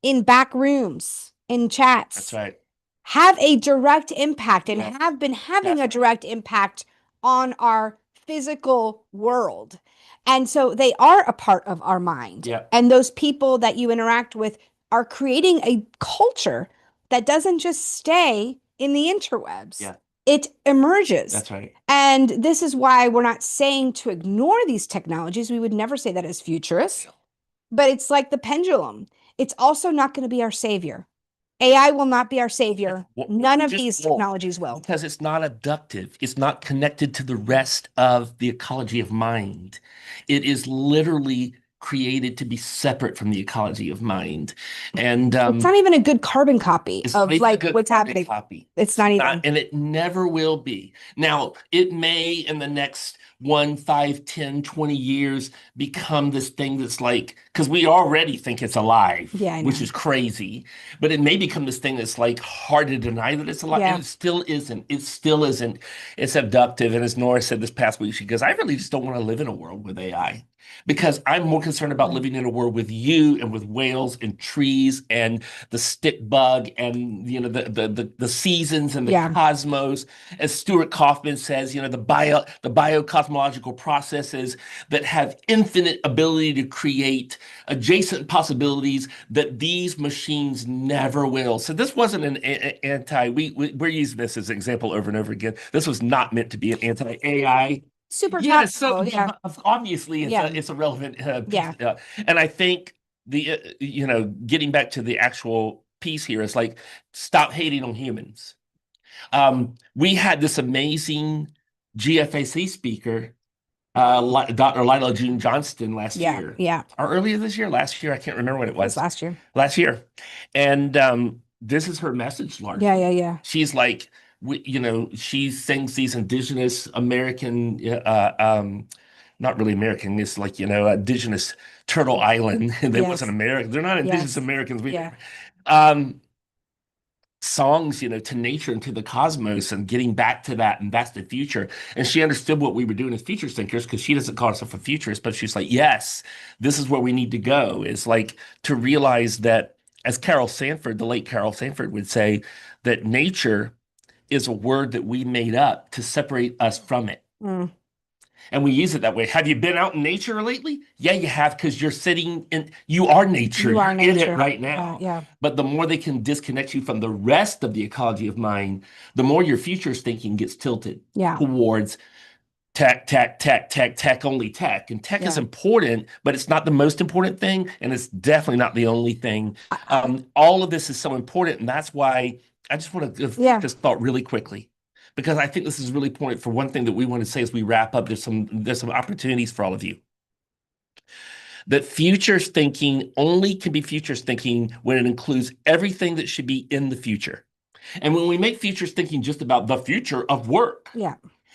in back rooms, in That's chats, right. have a direct impact and Yes, have been having a definitely. direct impact on our physical world. And so they are a part of our mind. Yeah, And those people that you interact with are creating a culture that doesn't just stay in the interwebs, yeah, it emerges. that's right. And this is why we're not saying to ignore these technologies. We would never say that as futurists, but it's like the pendulum. It's also not going to be our savior. AI will not be our savior. None of Just these won't, technologies will. because it's not abductive. It's not connected to the rest of the ecology of mind. It is literally created to be separate from the ecology of mind. And It's not even a good carbon copy it's not of even a like good what's carbon happening. copy. It's not Not, even. and it never will be. Now, it may in the next 1, 5, 10, 20 years become this thing that's like, because we already think it's alive, Yeah, I which know. is crazy, but it may become this thing that's like hard to deny that it's alive. And Yeah. it still isn't. It still isn't. It's abductive. And as Nora said this past week, she goes, I really just don't want to live in a world with AI because I'm more concerned about Right. living in a world with you and with whales and trees and the stick bug and the seasons and the Yeah. cosmos. As Stuart Kaufman says, the biocosmological processes that have infinite ability to create adjacent possibilities that these machines never will. So this wasn't an anti. We're using this as an example over and over again. This was not meant to be an anti-AI. Super Yeah, so topical. Yeah. obviously Yeah. it's a relevant piece, Yeah. and I think getting back to the actual piece here is like stop hating on humans. We had this amazing GFAC speaker, Dr. Lila June Johnston last Yeah. year, Yeah. or earlier this year, last year, I can't remember when it It was was, last year. last year, and this is her message Yeah. largely. Yeah. Yeah. She's like, she sings these indigenous American, not really American, it's like, indigenous Turtle Island. They wasn't Yes. American. They're not indigenous Yes. Americans. Yeah. Um, songs, to nature and to the cosmos and getting back to that. And that's the future. And she understood what we were doing as future thinkers because she doesn't call herself a futurist, but she's like, yes, this is where we need to go. Is like to realize that, as Carol Sanford, the late Carol Sanford would say, that nature is a word that we made up to separate us from it. Mm. And we use it that way. Have you been out in nature lately? Yeah, you have, because you are nature. You are You're in it nature. right now. Yeah. But the more they can disconnect you from the rest of the ecology of mind, the more your futures thinking gets tilted Yeah. towards tech, tech, tech, tech, tech, only tech. And tech is Yeah. important, but it's not the most important thing. And it's definitely not the only thing. I- All of this is so important. And that's why I just want to give yeah. this thought really quickly, because I think this is really important for one thing that we want to say as we wrap up. There's some opportunities for all of you. That futures thinking only can be futures thinking when it includes everything that should be in the future. And when we make futures thinking just about the future of work, Yeah.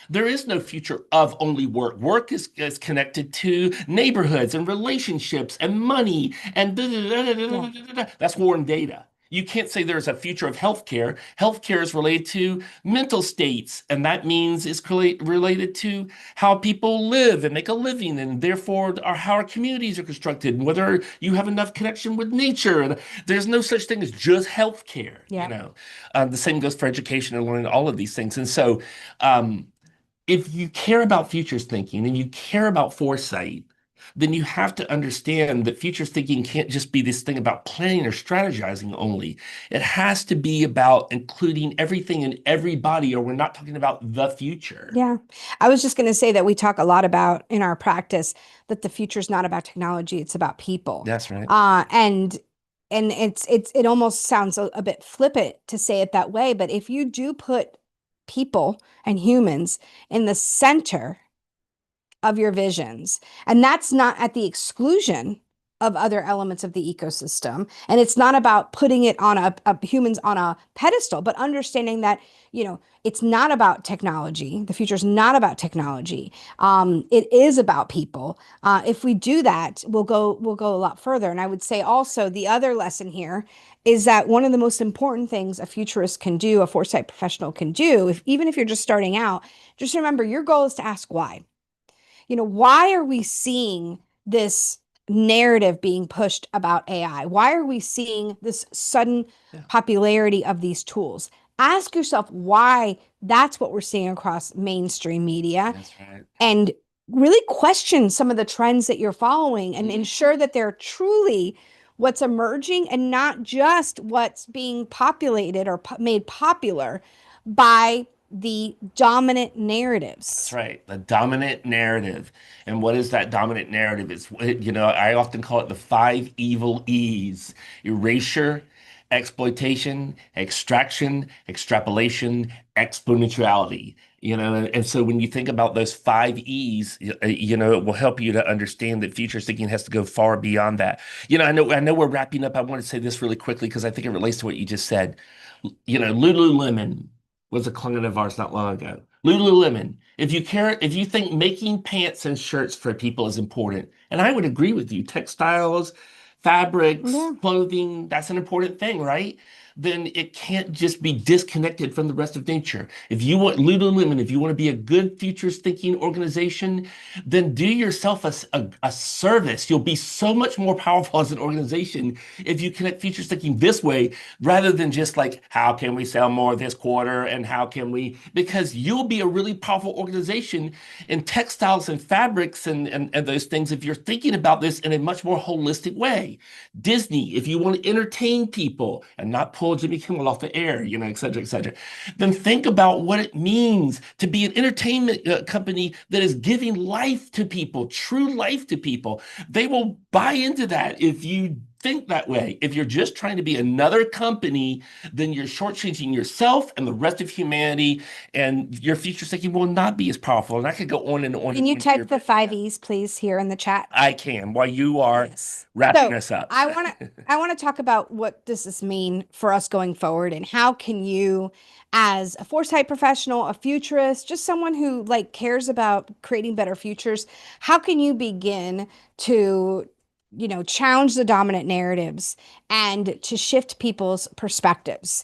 there is no future of only work. Work is connected to neighborhoods and relationships and money and Yeah. that's war and data. You can't say there's a future of healthcare. Healthcare is related to mental states, and that means it's related to how people live and make a living, and therefore how our communities are constructed, and whether you have enough connection with nature. And there's no such thing as just healthcare. Yeah. The same goes for education and learning all of these things. And so, um, if you care about futures thinking and you care about foresight, then you have to understand that futures thinking can't just be this thing about planning or strategizing only. It has to be about including everything and everybody, or we're not talking about the future. Yeah. I was just going to say that we talk a lot about in our practice that the future is not about technology, it's about people. That's right. And it almost sounds a bit flippant to say it that way, but if you do put people and humans in the center of your visions. And that's not at the exclusion of other elements of the ecosystem. And it's not about putting it on a humans on a pedestal, but understanding that, it's not about technology. The future is not about technology. It is about people. If we do that, we'll go a lot further. And I would say also the other lesson here is that one of the most important things a futurist can do, a foresight professional can do, even if you're just starting out, just remember your goal is to ask why. Why are we seeing this narrative being pushed about AI? Why are we seeing this sudden Yeah. popularity of these tools? Ask yourself why that's what we're seeing across mainstream media That's right. and really question some of the trends that you're following and ensure that they're truly what's emerging and not just what's being populated or made popular by the dominant That's narratives. right. The dominant narrative. And what is that dominant narrative? I often call it the five evil E's: erasure, exploitation, extraction, extrapolation, exponentiality. And so when you think about those five E's, it will help you to understand that future thinking has to go far beyond that. I know we're wrapping up. I want to say this really quickly because I think it relates to what you just said. Lululemon was a client of ours not long ago. Lululemon. If you think making pants and shirts for people is important, and I would agree with you, textiles, fabrics, Yeah. clothing, that's an important thing, right? Then it can't just be disconnected from the rest of nature. If you want Lululemon, if you want to be a good futures thinking organization, then do yourself a service. You'll be so much more powerful as an organization if you connect futures thinking this way, rather than just like, how can we sell more this quarter and how can we, because you'll be a really powerful organization in textiles and fabrics and those things if you're thinking about this in a much more holistic way. Disney, if you want to entertain people and not pull Jimmy Kimmel off the air, et cetera, then think about what it means to be an entertainment company that is giving life to people, true life to people. They will buy into that if you think that way. If you're just trying to be another company, then you're shortchanging yourself and the rest of humanity, and your future thinking will not be as powerful. And I could go on and on Can and you on type here. the five E's, please, here in the chat? I can while you are Yes. wrapping So us up. I want to talk about what does this mean for us going forward, and how can you, as a foresight professional, a futurist, just someone who like cares about creating better futures, how can you begin to, challenge the dominant narratives and to shift people's perspectives?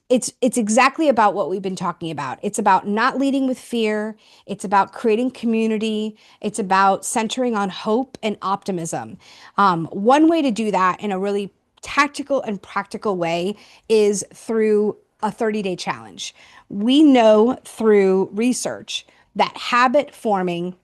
It's exactly about what we've been talking about. It's about not leading with fear. It's about creating community. It's about centering on hope and optimism. One way to do that in a really tactical and practical way is through a 30-day challenge. We know through research that habit forming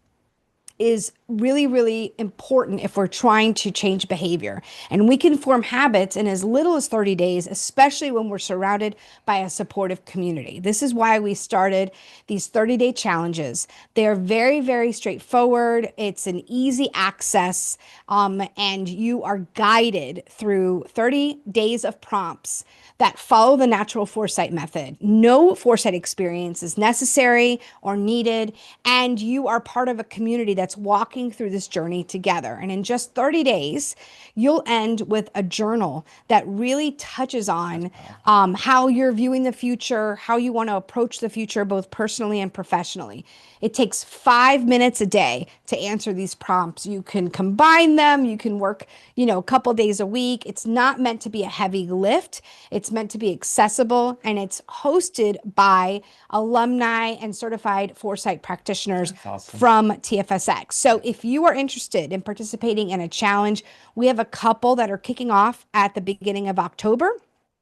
is really, really important if we're trying to change behavior. And we can form habits in as little as 30 days, especially when we're surrounded by a supportive community. This is why we started these 30-day challenges. They're very, very straightforward. It's an easy access, and you are guided through 30 days of prompts that follow the natural foresight method. No foresight experience is necessary or needed, and you are part of a community that's walking through this journey together. And in just 30 days, you'll end with a journal that really touches on how you're viewing the future, how you want to approach the future, both personally and professionally. It takes 5 minutes a day to answer these prompts. You can combine them. You can work, a couple days a week. It's not meant to be a heavy lift. It's meant to be accessible, and it's hosted by alumni and certified foresight practitioners Awesome. from TFSX. So if you are interested in participating in a challenge, we have a couple that are kicking off at the beginning of October.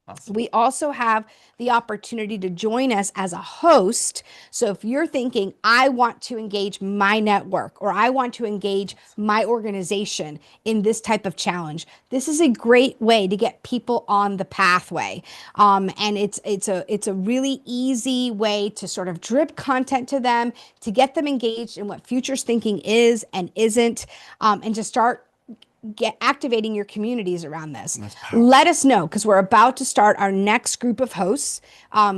Awesome. We also have the opportunity to join us as a host. So if you're thinking, I want to engage my network, or I want to engage my organization in this type of challenge, this is a great way to get people on the pathway. And it's a really easy way to sort of drip content to them, to get them engaged in what futures thinking is and isn't, and to start activating your communities around this. Let us know, because we're about to start our next group of hosts.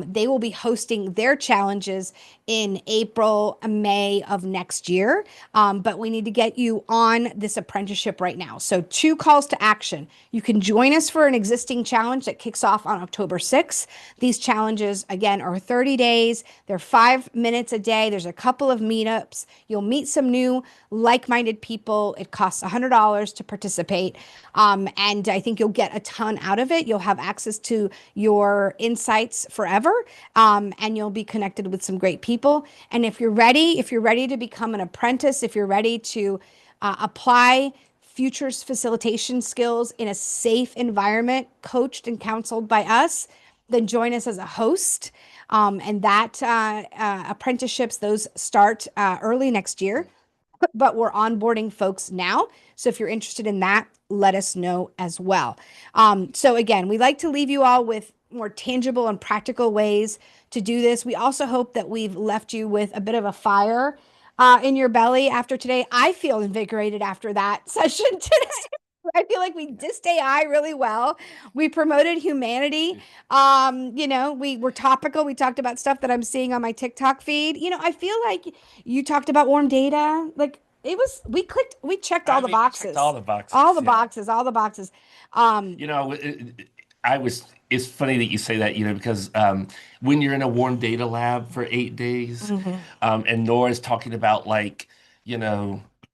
They will be hosting their challenges in April, May of next year. But we need to get you on this apprenticeship right now. So 2 calls to action. You can join us for an existing challenge that kicks off on October 6th. These challenges, again, are 30 days. They're 5 minutes a day. There's a couple of meetups. You'll meet some new like-minded people. It costs $100 to participate. And I think you'll get a ton out of it. You'll have access to your insights forever. And you'll be connected with some great people. And if you're ready to become an apprentice, if you're ready to apply futures facilitation skills in a safe environment, coached and counseled by us, then join us as a host. And that apprenticeships, those start early next year. But we're onboarding folks now. So if you're interested in that, let us know as well. So again, we like to leave you all with more tangible and practical ways to do this. We also hope that we've left you with a bit of a fire in your belly after today. I feel invigorated after that session today. I feel like we dissed AI really well. We promoted humanity. We were topical. We talked about stuff that I'm seeing on my TikTok feed. I feel like you talked about warm data. Like we checked all the boxes. Checked all the boxes. All the boxes, all the boxes. It's funny that you say that, because when you're in a warm data lab for 8 days, and Nora's talking about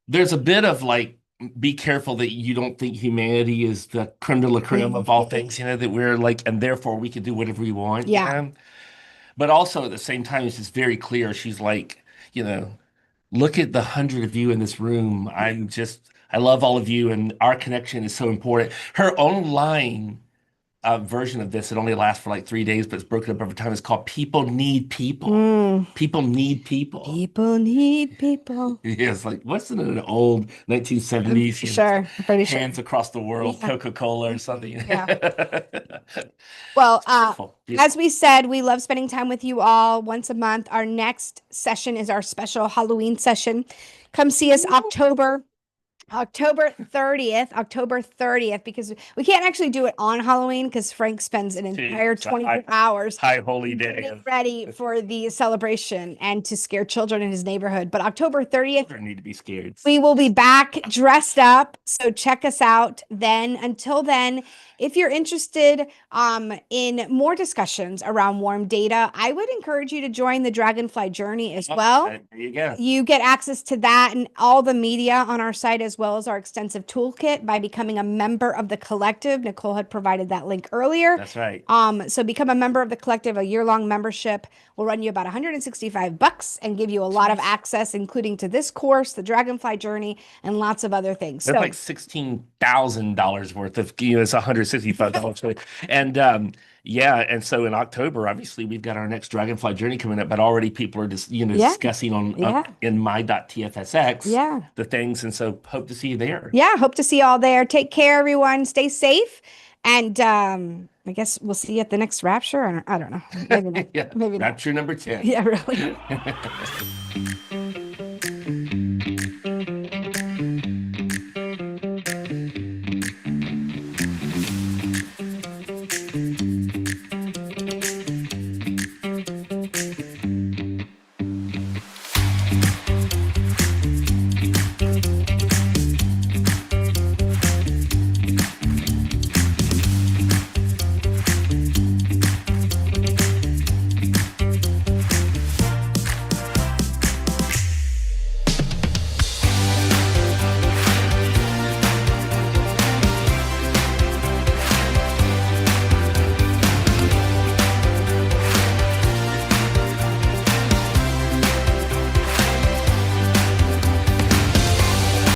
there's a bit of be careful that you don't think humanity is the creme de la creme of all things, that we're and therefore we can do whatever we want. Yeah. But also at the same time, it's just very clear. She's look at the 100 of you in this room. I love all of you, and our connection is so important. Her online version of this, it only lasts for 3 days, but it's broken up over time. It's called People Need People. People need people. People need people. Yeah, it's what's in an old 1970s? Sure, I'm pretty sure. Hands across the world, Coca-Cola or something. Yeah. Well, Beautiful. as we said, we love spending time with you all once a month. Our next session is our special Halloween session. Come see us October October 30th, because we can't actually do it on Halloween because Frank spends an entire It's a 24 hours high holy day. getting ready for the celebration and to scare children in his neighborhood. But October 30th, Children need to be scared. we will be back dressed up. So check us out then. Until then, if you're interested in more discussions around warm data, I would encourage you to join the Dragonfly Journey as well. There you go. You get access to that and all the media on our site, as well as our extensive toolkit by becoming a member of the collective. Nicole had provided that link earlier. That's right. So become a member of the collective. A year-long membership will run you about $165 and give you a lot of access, including to this course, the Dragonfly Journey, and lots of other things. That's So like $16,000 worth of, it's $165. And yeah, and so in October, obviously, we've got our next Dragonfly Journey coming up, but already people are just, discussing on in my.tfsx the things, and so hope to see you there. Yeah, hope to see you all there. Take care, everyone. Stay safe. And I guess we'll see you at the next Rapture. I don't know. Maybe not. Yeah, Maybe not. Rapture number 10. Yeah, really.